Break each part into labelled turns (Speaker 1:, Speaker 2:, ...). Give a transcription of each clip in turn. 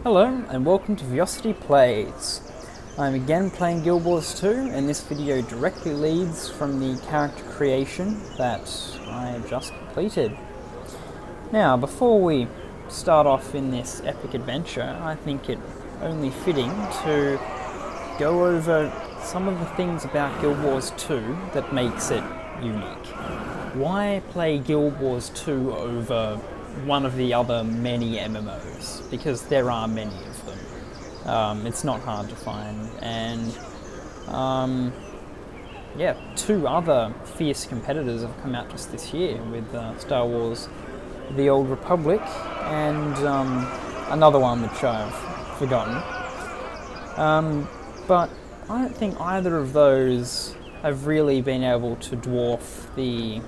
Speaker 1: Hello and welcome to Veiocity Plays. I'm again playing Guild Wars 2 and this video directly leads from the character creation that I have just completed. Now, before we start off in this epic adventure, I think it only fitting to go over some of the things about Guild Wars 2 that makes it unique. Why play Guild Wars 2 over one of the other many MMOs? Because there are many of them. It's not hard to find, and yeah, two other fierce competitors have come out just this year with Star Wars The Old Republic and another one which I've forgotten. But I don't think either of those have really been able to dwarf the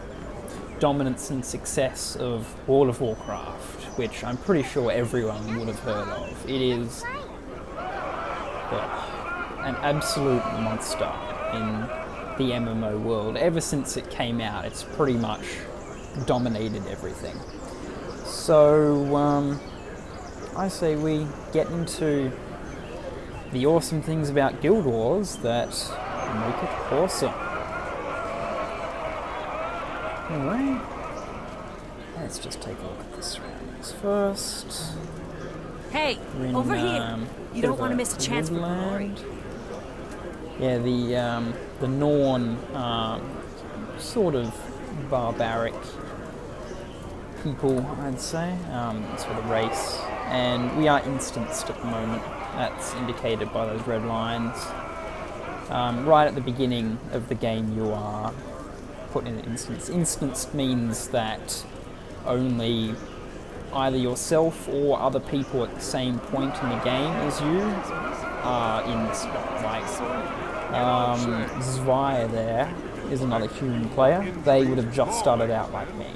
Speaker 1: dominance and success of World of Warcraft, which I'm pretty sure everyone would have heard of. It is an absolute monster in the MMO world. Ever since it came out, it's pretty much dominated everything. So I say we get into the awesome things about Guild Wars that make it awesome. Anyway, let's just take a look at the surroundings first.
Speaker 2: Hey, over here! You don't want to miss a chance for glory.
Speaker 1: Yeah, the Norn sort of barbaric people, I'd say. That's for the race, and we are instanced at the moment. That's indicated by those red lines. Right at the beginning of the game, you are put in an instance. Instanced means that only either yourself or other people at the same point in the game as you are in the spot. Like Zwei there is another human player. They would have just started out like me,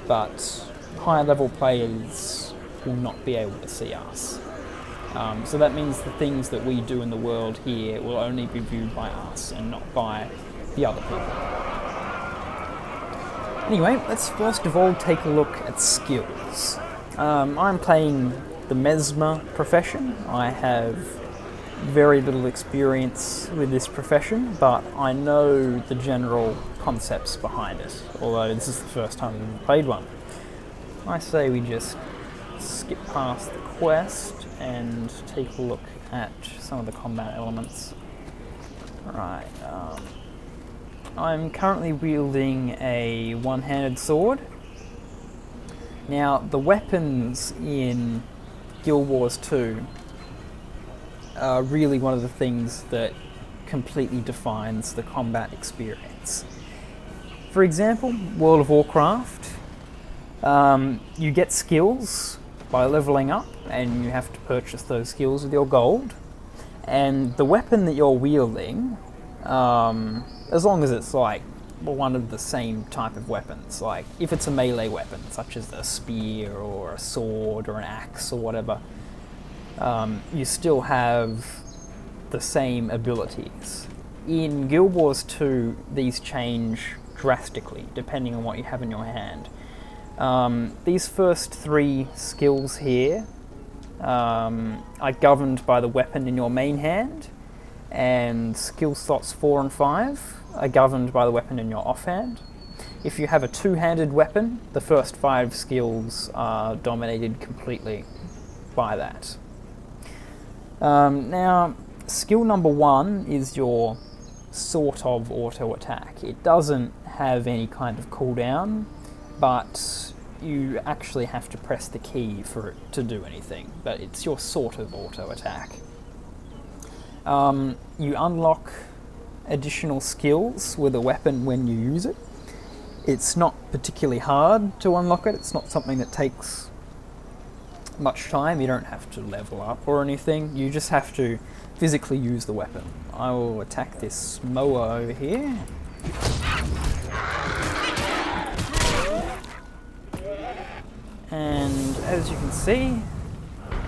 Speaker 1: but higher level players will not be able to see us. So that means the things that we do in the world here will only be viewed by us and not by the other people. Anyway, let's first of all take a look at skills. I'm playing the Mesmer profession. I have very little experience with this profession, but I know the general concepts behind it, although this is the first time I've played one. I say we just skip past the quest and take a look at some of the combat elements. Right. I'm currently wielding a one-handed sword. Now, the weapons in Guild Wars 2 are really one of the things that completely defines the combat experience. For example, World of Warcraft, you get skills by leveling up, and you have to purchase those skills with your gold. And the weapon that you're wielding, as long as it's like one of the same type of weapons, like if it's a melee weapon such as a spear or a sword or an axe or whatever, you still have the same abilities. In Guild Wars 2, these change drastically depending on what you have in your hand. These first three skills here are governed by the weapon in your main hand, and skill slots 4 and 5 are governed by the weapon in your offhand. If you have a two-handed weapon, the first 5 skills are dominated completely by that. Now, skill number 1 is your sort of auto attack. It doesn't have any kind of cooldown, but you actually have to press the key for it to do anything, but it's your sort of auto attack. You unlock additional skills with a weapon when you use it. It's not particularly hard to unlock it. It's not something that takes much time. You don't have to level up or anything. You just have to physically use the weapon. I will attack this mower over here. And as you can see,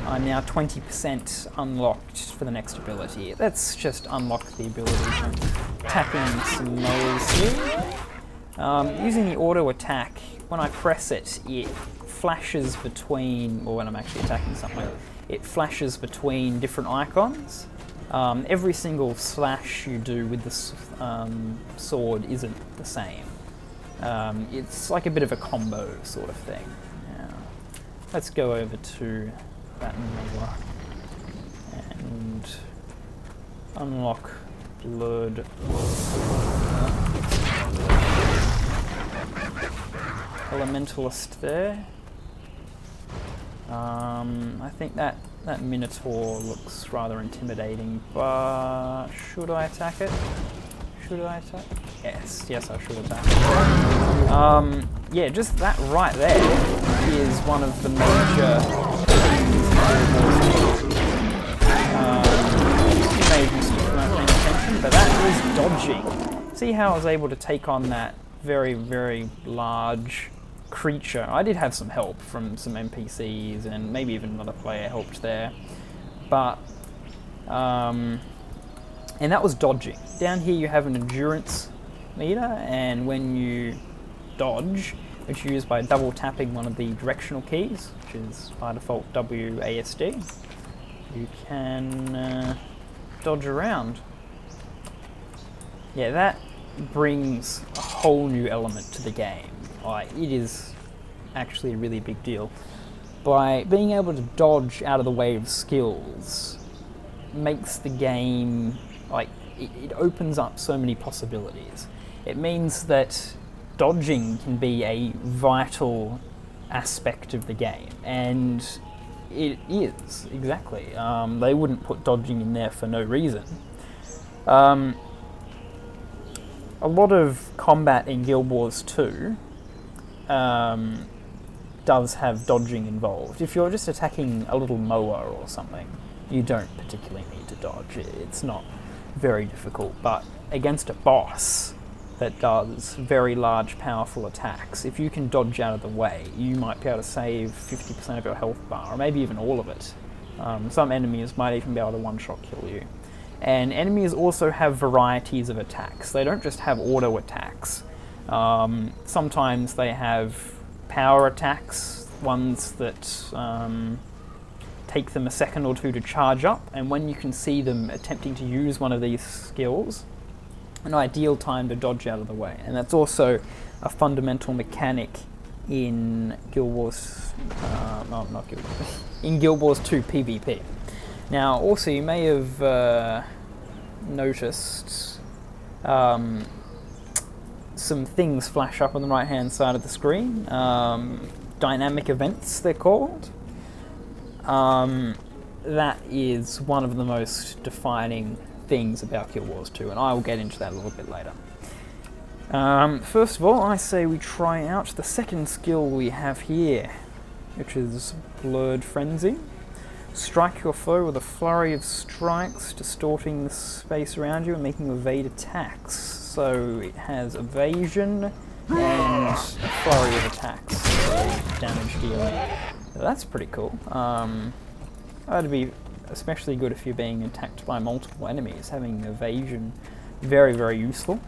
Speaker 1: I'm now 20% unlocked for the next ability. Let's just unlock the ability from attacking some mowers here. Using the auto attack, when I press it, it flashes between, or when I'm actually attacking something, it flashes between different icons. Every single slash you do with the sword isn't the same. It's like a bit of a combo sort of thing. Now, let's go over to that number and unlock Blood. Elementalist there. I think that Minotaur looks rather intimidating, but should I attack it? Should I attack? Yes, I should attack it. Yeah, just that right there is one of the major things. You may have missed it if not paying attention, but that is dodging. See how I was able to take on that very, very large creature. I did have some help from some NPCs and maybe even another player helped there, but and that was dodging. Down here you have an endurance meter, and when you dodge, which you use by double tapping one of the directional keys, which is by default WASD, you can dodge around. Yeah, that brings a whole new element to the game. Like, it is actually a really big deal. By being able to dodge out of the way of skills makes the game, like, it opens up so many possibilities. It means that dodging can be a vital aspect of the game, and it is, exactly. They wouldn't put dodging in there for no reason. A lot of combat in Guild Wars 2 does have dodging involved. If you're just attacking a little mower or something, you don't particularly need to dodge. It's not very difficult, but against a boss that does very large, powerful attacks, if you can dodge out of the way, you might be able to save 50% of your health bar, or maybe even all of it. Some enemies might even be able to one-shot kill you. And enemies also have varieties of attacks. They don't just have auto attacks. Sometimes they have power attacks, ones that take them a second or two to charge up, and when you can see them attempting to use one of these skills, an ideal time to dodge out of the way. And that's also a fundamental mechanic in Guild Wars, not Guild Wars, in Guild Wars 2 PvP. Now, also, you may have noticed some things flash up on the right-hand side of the screen. Dynamic events, they're called. That is one of the most defining things about Guild Wars 2, and I will get into that a little bit later. First of all, I say we try out the second skill we have here, which is Blurred Frenzy. Strike your foe with a flurry of strikes, distorting the space around you and making you evade attacks. So it has evasion and a flurry of attacks, so damage dealing. So that's pretty cool. That'd be especially good if you're being attacked by multiple enemies. Having evasion, very, very useful.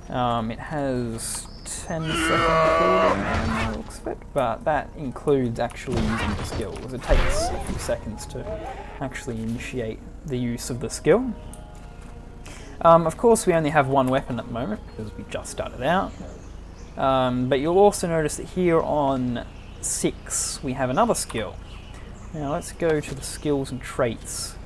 Speaker 1: It has 10 second cooldown, I expect, but that includes actually using the skills. It takes a few seconds to actually initiate the use of the skill. Of course, we only have one weapon at the moment because we just started out. But you'll also notice that here on 6 we have another skill. Now let's go to the skills and traits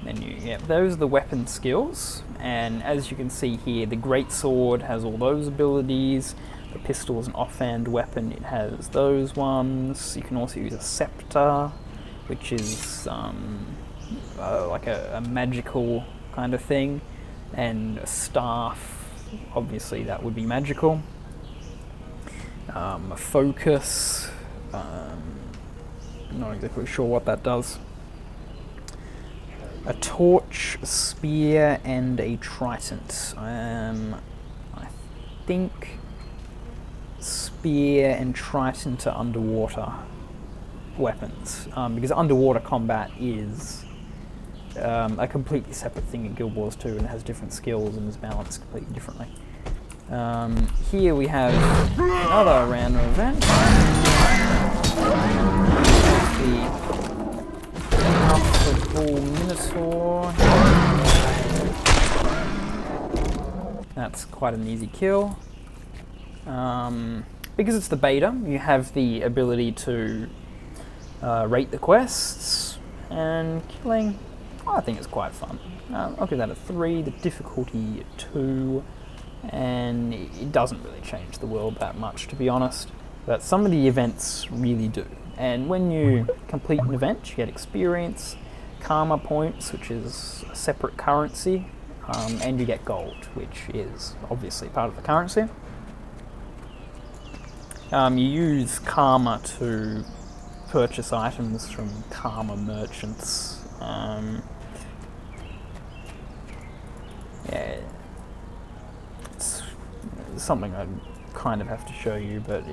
Speaker 1: menu. Yeah, those are the weapon skills, and as you can see here, the greatsword has all those abilities. The pistol is an offhand weapon, it has those ones. You can also use a scepter, which is like a magical kind of thing, and a staff, obviously that would be magical. A focus, not exactly sure what that does. A torch, a spear, and a trident. I think spear and trident are underwater weapons, because underwater combat is a completely separate thing in Guild Wars 2, and it has different skills and is balanced completely differently. Here we have another random event. The Bull Minotaur. That's quite an easy kill. Because it's the beta, you have the ability to rate the quests, and killing, I think it's quite fun. I'll give that a 3, the difficulty 2, and it doesn't really change the world that much, to be honest, but some of the events really do. And when you complete an event, you get experience, karma points, which is a separate currency, and you get gold, which is obviously part of the currency. You use karma to purchase items from karma merchants. Yeah, it's something I'd kind of have to show you, but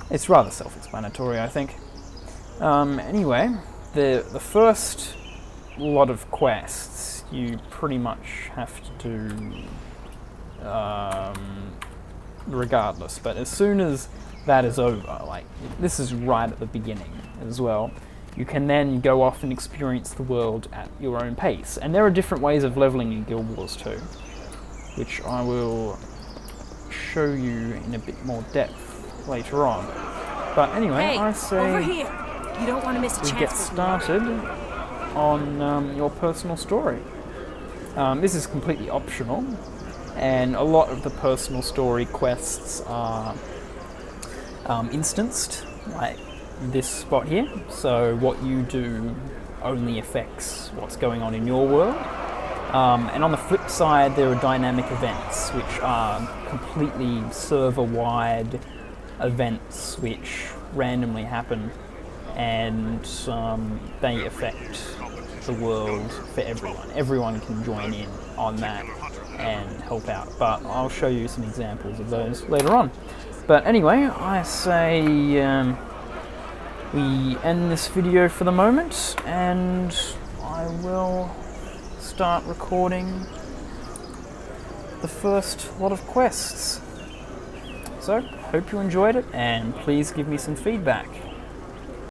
Speaker 1: it's rather self-explanatory, I think. Anyway, the first lot of quests you pretty much have to do regardless, but as soon as that is over, like this is right at the beginning as well, you can then go off and experience the world at your own pace. And there are different ways of leveling in Guild Wars 2, which I will show you in a bit more depth later on. But anyway,
Speaker 2: hey,
Speaker 1: I say
Speaker 2: over here. You don't want to miss a chance.
Speaker 1: We get started on your personal story. This is completely optional, and a lot of the personal story quests are instanced, like this spot here. So what you do only affects what's going on in your world. And on the flip side, there are dynamic events, which are completely server-wide events which randomly happen, and they affect the world for everyone. Everyone can join in on that and help out, but I'll show you some examples of those later on. But anyway, I say we end this video for the moment, and I will start recording the first lot of quests. So, hope you enjoyed it, and please give me some feedback.